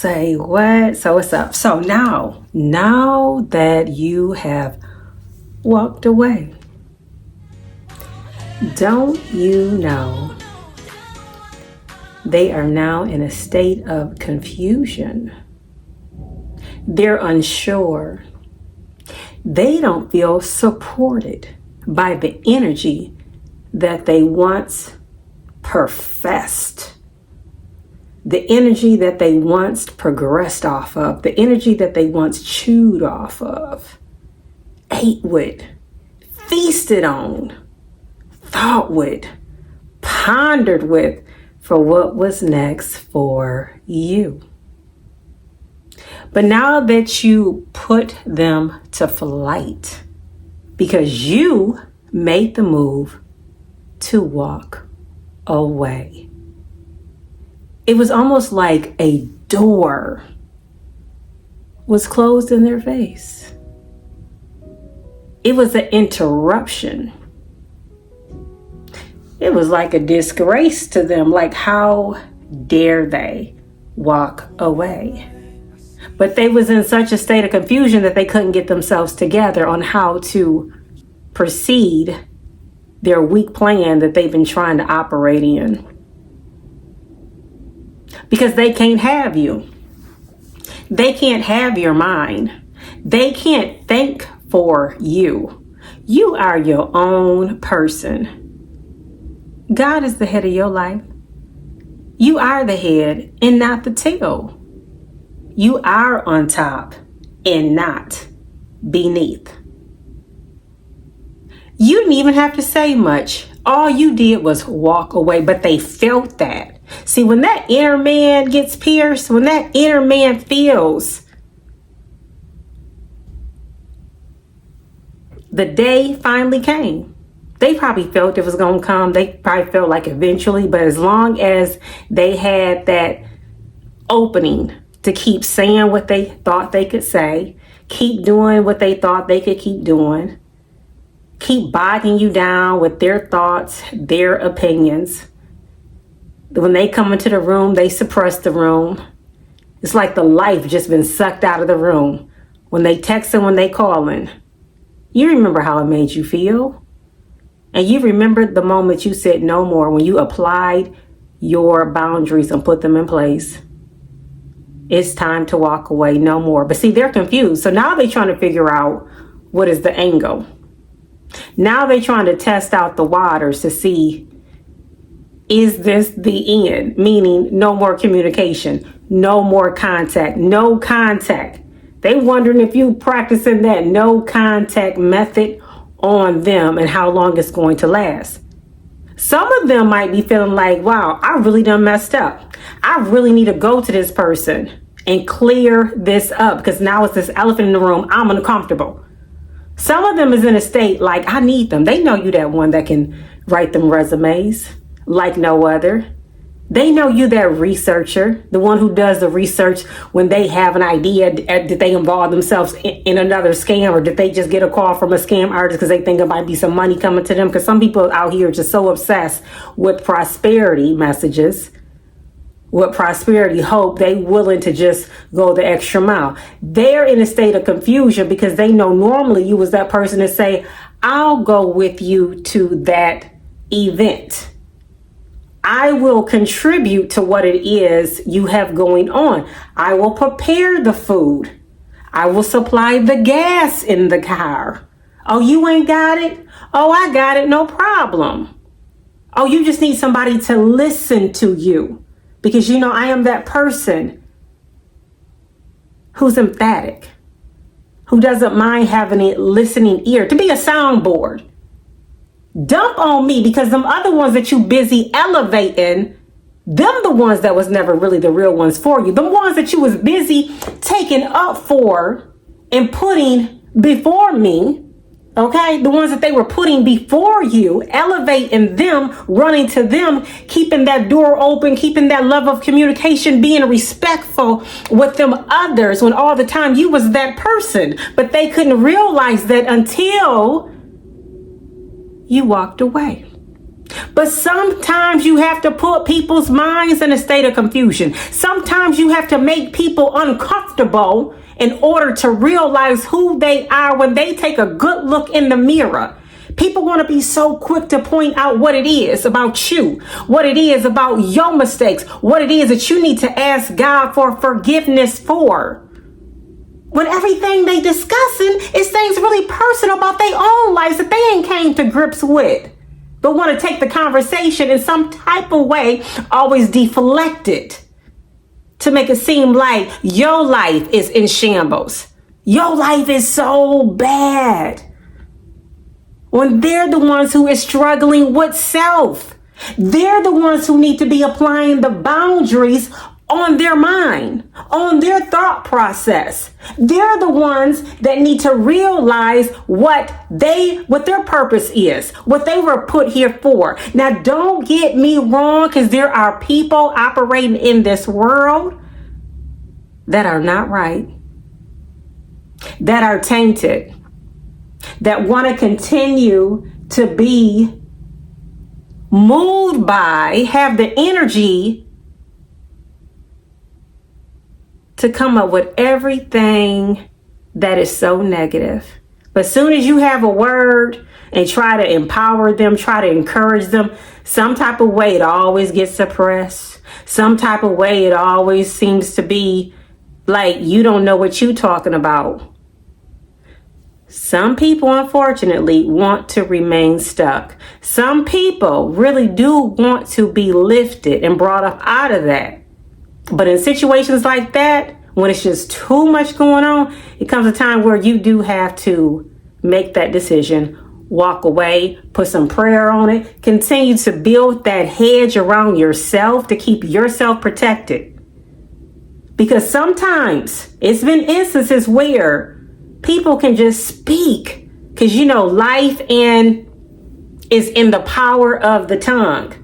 Say what? So what's up? So now that you have walked away, don't you know they are now in a state of confusion? They're unsure. They don't feel supported by the energy that they once professed, the energy that they once progressed off of, the energy that they once chewed off of, ate with, feasted on, thought with, pondered with for what was next for you. But now that you put them to flight because you made the move to walk away, it was almost like a door was closed in their face. It was an interruption. It was like a disgrace to them. Like, how dare they walk away? But they was in such a state of confusion that they couldn't get themselves together on how to proceed their weak plan that they've been trying to operate in. Because they can't have you. They can't have your mind. They can't think for you. You are your own person. God is the head of your life. You are the head and not the tail. You are on top and not beneath. You didn't even have to say much. All you did was walk away, but they felt that. See, when that inner man gets pierced, when that inner man feels the day finally came, they probably felt it was going to come. They probably felt like eventually, but as long as they had that opening to keep saying what they thought they could say, keep doing what they thought they could keep doing, keep bogging you down with their thoughts, their opinions. When they come into the room, they suppress the room. It's like the life just been sucked out of the room. When they texting, when they calling, you remember how it made you feel. And you remember the moment you said no more, when you applied your boundaries and put them in place. It's time to walk away, no more. But see, they're confused. So now they're trying to figure out what is the angle. Now they're trying to test out the waters to see, is this the end? Meaning no more communication, no more contact, no contact. They wondering if you practicing that no contact method on them and how long it's going to last. Some of them might be feeling like, wow, I really done messed up. I really need to go to this person and clear this up because now it's this elephant in the room. I'm uncomfortable. Some of them is in a state like, I need them. They know you that one that can write them resumes like no other. They know you that researcher, the one who does the research when they have an idea. Did they involve themselves in another scam, or did they just get a call from a scam artist because they think it might be some money coming to them? Because some people out here are just so obsessed with prosperity messages, with prosperity hope, they willing to just go the extra mile. They're in a state of confusion because they know normally you was that person to say, I'll go with you to that event. I will contribute to what it is you have going on. I will prepare the food. I will supply the gas in the car. Oh, you ain't got it? Oh, I got it. No problem. Oh, you just need somebody to listen to you. Because, you know, I am that person who's emphatic, who doesn't mind having a listening ear, to be a soundboard. Dump on me, because them other ones that you busy elevating, them the ones that was never really the real ones for you. The ones that you was busy taking up for and putting before me. Okay, the ones that they were putting before you, elevating them, running to them, keeping that door open, keeping that love of communication, being respectful with them others when all the time you was that person. But they couldn't realize that until you walked away. But sometimes you have to put people's minds in a state of confusion. Sometimes you have to make people uncomfortable in order to realize who they are when they take a good look in the mirror. People want to be so quick to point out what it is about you, what it is about your mistakes, what it is that you need to ask God for forgiveness for. When everything they discussing is things really personal about their own lives that they ain't came to grips with, but want to take the conversation in some type of way, always deflect it to make it seem like your life is in shambles. Your life is so bad. When they're the ones who is struggling with self. They're the ones who need to be applying the boundaries on their mind, on their thought process. They're the ones that need to realize what their purpose is, what they were put here for. Now, don't get me wrong, because there are people operating in this world that are not right, that are tainted, that want to continue to be moved by, have the energy to come up with everything that is so negative. But as soon as you have a word and try to empower them, try to encourage them, some type of way it always gets suppressed. Some type of way it always seems to be like you don't know what you're talking about. Some people, unfortunately, want to remain stuck. Some people really do want to be lifted and brought up out of that. But in situations like that, when it's just too much going on, it comes a time where you do have to make that decision, walk away, put some prayer on it, continue to build that hedge around yourself to keep yourself protected. Because sometimes it's been instances where people can just speak because, life is in the power of the tongue.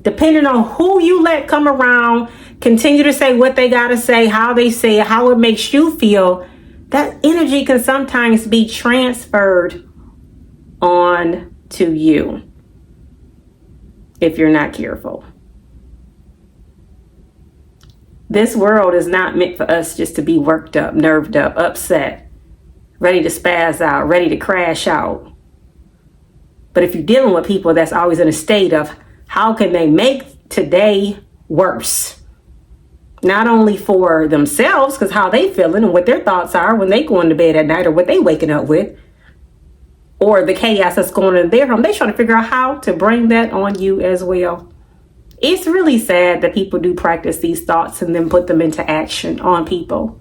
Depending on who you let come around, continue to say what they got to say, how they say it, how it makes you feel, that energy can sometimes be transferred on to you if you're not careful. This world is not meant for us just to be worked up, nerved up, upset, ready to spaz out, ready to crash out. But if you're dealing with people that's always in a state of how can they make today worse? Not only for themselves, because how they feeling and what their thoughts are when they going to bed at night or what they waking up with, or the chaos that's going on in their home, they trying to figure out how to bring that on you as well. It's really sad that people do practice these thoughts and then put them into action on people.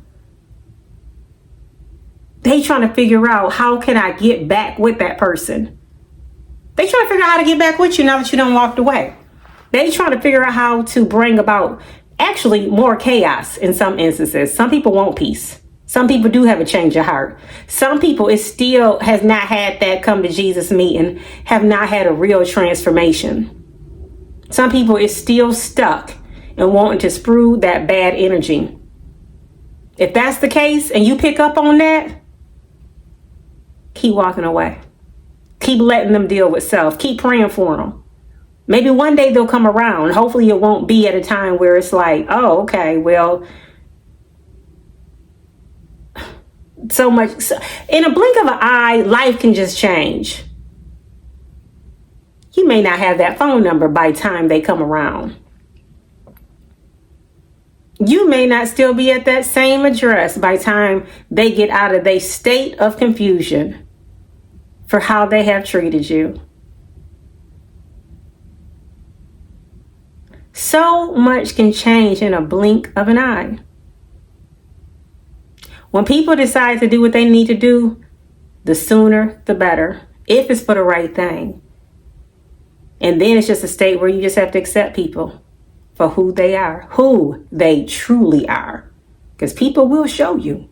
They trying to figure out, how can I get back with that person? They trying to figure out how to get back with you now that you done walked away. They trying to figure out how to bring about actually more chaos in some instances. Some people want peace. Some people do have a change of heart. Some people still has not had that come to Jesus meeting, have not had a real transformation. Some people is still stuck and wanting to sprue that bad energy. If that's the case and you pick up on that, keep walking away. Keep letting them deal with self. Keep praying for them. Maybe one day they'll come around. Hopefully it won't be at a time where it's like, oh, okay, well, so much. In a blink of an eye, life can just change. You may not have that phone number by the time they come around. You may not still be at that same address by the time they get out of their state of confusion for how they have treated you. So much can change in a blink of an eye. When people decide to do what they need to do, the sooner the better, if it's for the right thing. And then it's just a state where you just have to accept people for who they are, who they truly are. Because people will show you.